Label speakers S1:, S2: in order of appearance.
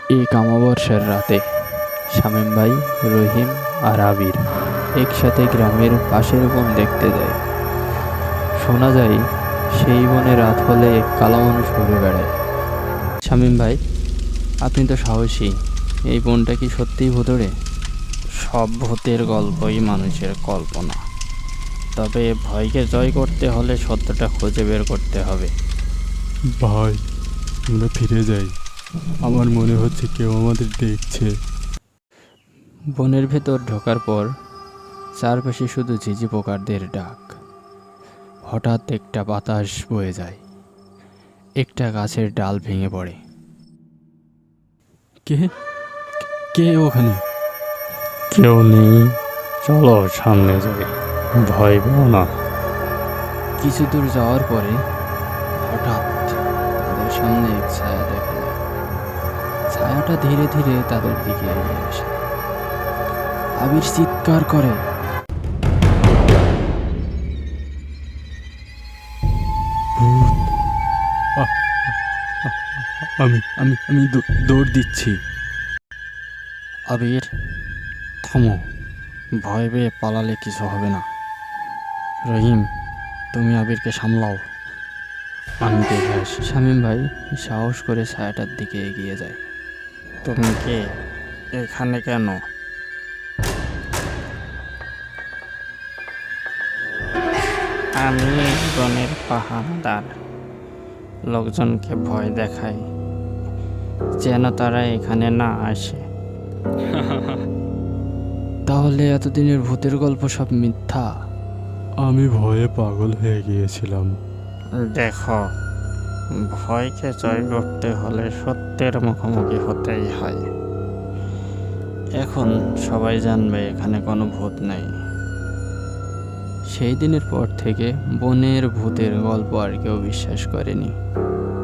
S1: এক অমাবস্যার রাতে শামীম ভাই, রহিম আর আবির একসাথে গ্রামের পাশের বন দেখতে যায়। শোনা যায় সেই বনে রাত হলে এক কালো মানুষ ঘুরে বেড়ায়। শামীম ভাই, আপনি তো সাহসী, এই বনটা কি সত্যিই ভুতুড়ে? সব ভূতের গল্পই মানুষের কল্পনা, তবে ভয়কে জয় করতে হলে সত্যটা খুঁজে বের করতে হবে।
S2: ভাই, আমরা ফিরে যাই। আমার মনে হচ্ছে কেউ আমাদের দেখছে।
S1: বনের ভেতর ঢোকার পর চারপাশে শুধু ঝিঝি পোকাদের ডাক। হঠাৎ একটা বাতাস বয়ে যায়, একটা গাছের ডাল ভেঙে পড়ে।
S2: কে কে ওখানে?
S3: কেউ নেই, চলো সামনে যাই, ভয় পেও না।
S1: কিছু দূর যাওয়ার পরে হঠাৎ তাদের সামনে এক ছায়া দেখা যায়। ছায়াটা ধীরে ধীরে তাদের দিকে এগিয়ে আসে। আবির চিৎকার করে,
S2: ভূত! আ- আমি আমি আমি দৌড় দিচ্ছি।
S1: আবির থামো, ভয় পেয়ে পালালে কিছু হবে না। রহিম, তুমি আবিরকে সামলাও, আমি দেখে আসি। শামীম ভাই সাহস করে ছায়াটার দিকে এগিয়ে যায়। তুমি কে? এখানে কেন? আমি বনের পাহারাদার, লোকজনকে ভয় দেখাই যেন তারা এখানে না আসে। তাহলে এতদিনের ভূতের গল্প সব মিথ্যা?
S2: আমি ভয়ে পাগল হয়ে গিয়েছিলাম।
S1: দেখো, ভয়কে জয় করতে হলে সত্যের মুখোমুখি হতেই হয়। এখন সবাই জানবে এখানে কোনো ভূত নেই। সেই দিনের পর থেকে বনের ভূতের গল্প আর কেউ বিশ্বাস করেনি।